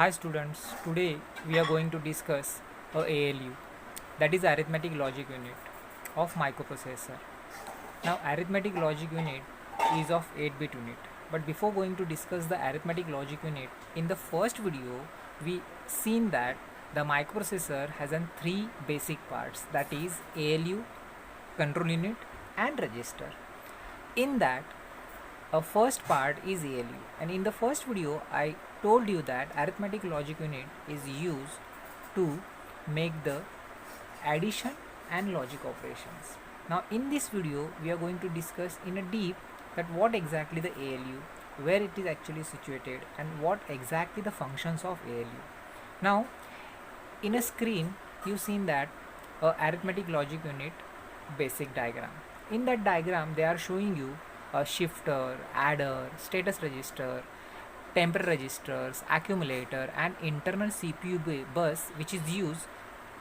Hi students, today we are going to discuss a ALU, that is arithmetic logic unit of microprocessor. Now arithmetic logic unit is of 8-bit unit. But before going to discuss the arithmetic logic unit, in the first video we seen that the microprocessor has three basic parts, that is ALU, control unit and register. In that a first part is ALU, and in the first video I told you that arithmetic logic unit is used to make the addition and logic operations. Now in this video we are going to discuss in a deep that what exactly the ALU, where it is actually situated, and what exactly the functions of ALU. Now in a screen you've seen that arithmetic logic unit basic diagram. In that diagram they are showing you a shifter, adder, status register, temporary registers, accumulator and internal CPU bus which is used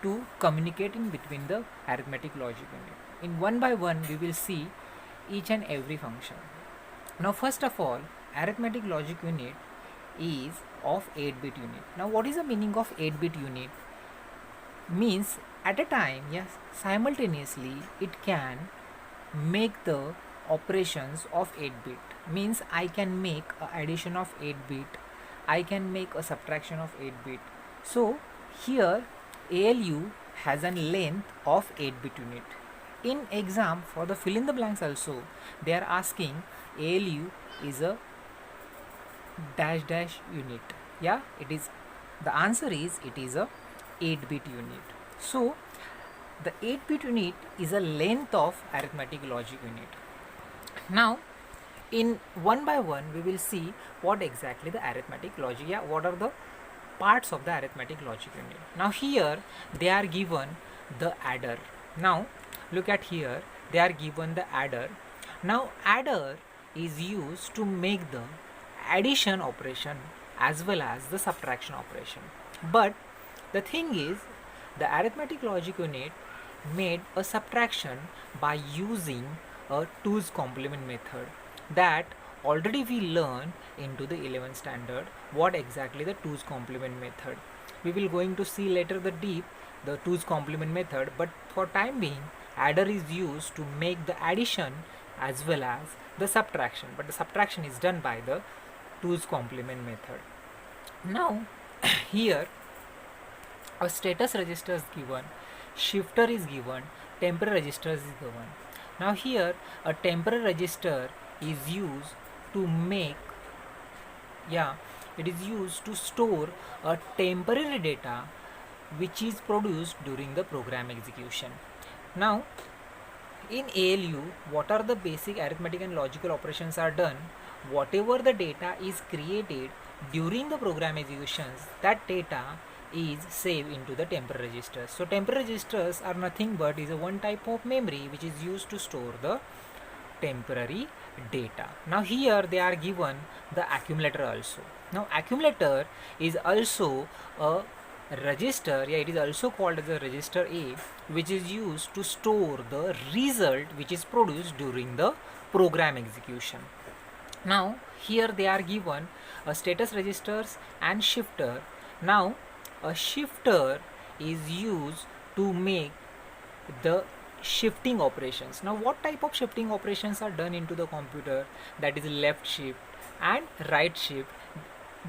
to communicate in between the arithmetic logic unit. In one by one we will see each and every function. Now first of all, arithmetic logic unit is of 8-bit unit. Now what is the meaning of 8-bit unit? Means at a time, yes, simultaneously it can make the operations of 8-bit. Means I can make a addition of 8-bit, I can make a subtraction of 8-bit. So here ALU has a length of 8-bit unit. In exam for the fill in the blanks also they are asking ALU is a dash dash unit. Yeah, it is, the answer is it is a 8-bit unit. So the 8-bit unit is a length of arithmetic logic unit. Now in one by one we will see what exactly the arithmetic logic, what are the parts of the arithmetic logic unit. Now here they are given the adder. Now look at here, they are given the adder. Now adder is used to make the addition operation as well as the subtraction operation. But the thing is, the arithmetic logic unit made a subtraction by using a 2's complement method that already we learned into the 11th standard what exactly the 2's complement method. We will going to see later the 2's complement method, but for time being adder is used to make the addition as well as the subtraction, but the subtraction is done by the 2's complement method. Now here a status register is given, shifter is given, temporary register is given. Now here a temporary register is used to make, it is used to store a temporary data which is produced during the program execution. Now in ALU, what are the basic arithmetic and logical operations are done? Whatever the data is created during the program executions, that data is saved into the temporary registers. So temporary registers are nothing but is a one type of memory which is used to store the temporary data. Now here they are given the accumulator also. Now accumulator is also a register, it is also called as a register A, which is used to store the result which is produced during the program execution. Now here they are given a status registers and shifter. Now a shifter is used to make the shifting operations. Now what type of shifting operations are done into the computer? That is left shift and right shift.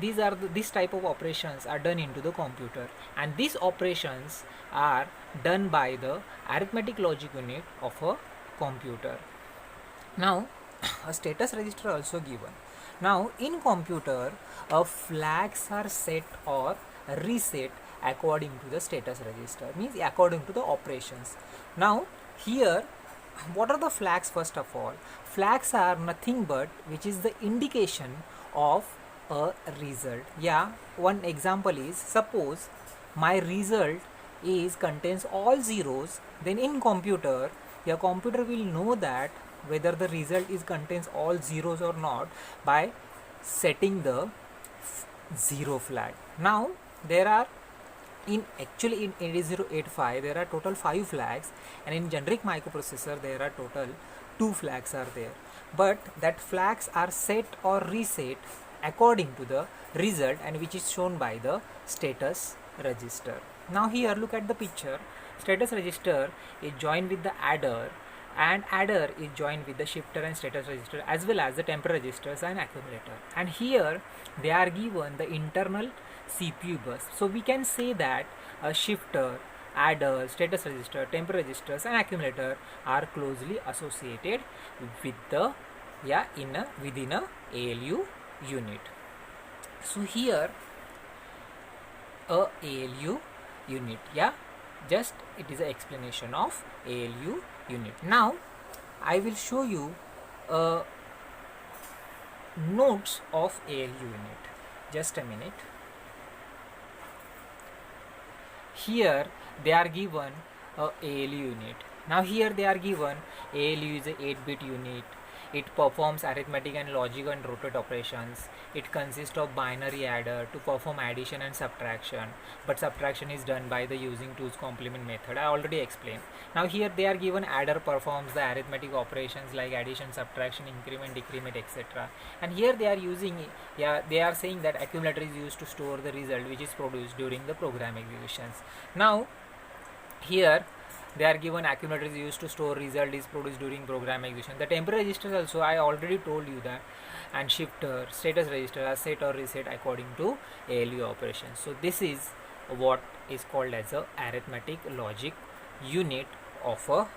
These type of operations are done into the computer, and these operations are done by the arithmetic logic unit of a computer. Now a status register also given. Now in computer flags are set or reset according to the status register, means according to the operations. Now here what are the flags? First of all, flags are nothing but which is the indication of a result. One example is, suppose my result is contains all zeros, then in computer your computer will know that whether the result is contains all zeros or not by setting the zero flag. Now there are in 8085 there are total 5 flags, and in generic microprocessor there are total 2 flags are there, but that flags are set or reset according to the result, and which is shown by the status register. Now here look at the picture. Status register is joined with the adder, and adder is joined with the shifter and status register, as well as the temporal registers and accumulator. And here they are given the internal CPU bus. So we can say that a shifter, adder, status register, temporal registers and accumulator are closely associated with the within a ALU unit. So here a ALU unit, just it is an explanation of ALU unit. Now I will show you notes of ALU unit. Just a minute. Here they are given a ALU unit. Now here they are given ALU is a 8-bit unit. It performs arithmetic and logic and rotate operations. It consists of binary adder to perform addition and subtraction, but subtraction is done by the using 2's complement method. I already explained. Now here they are given adder performs the arithmetic operations like addition, subtraction, increment, decrement, etc. And here they are using, they are saying that accumulator is used to store the result which is produced during the program executions. Now here they are given accumulator is used to store result is produced during program execution. The temporal registers also I already told you that, and shifter, status register are set or reset according to ALU operations. So this is what is called as a arithmetic logic unit of a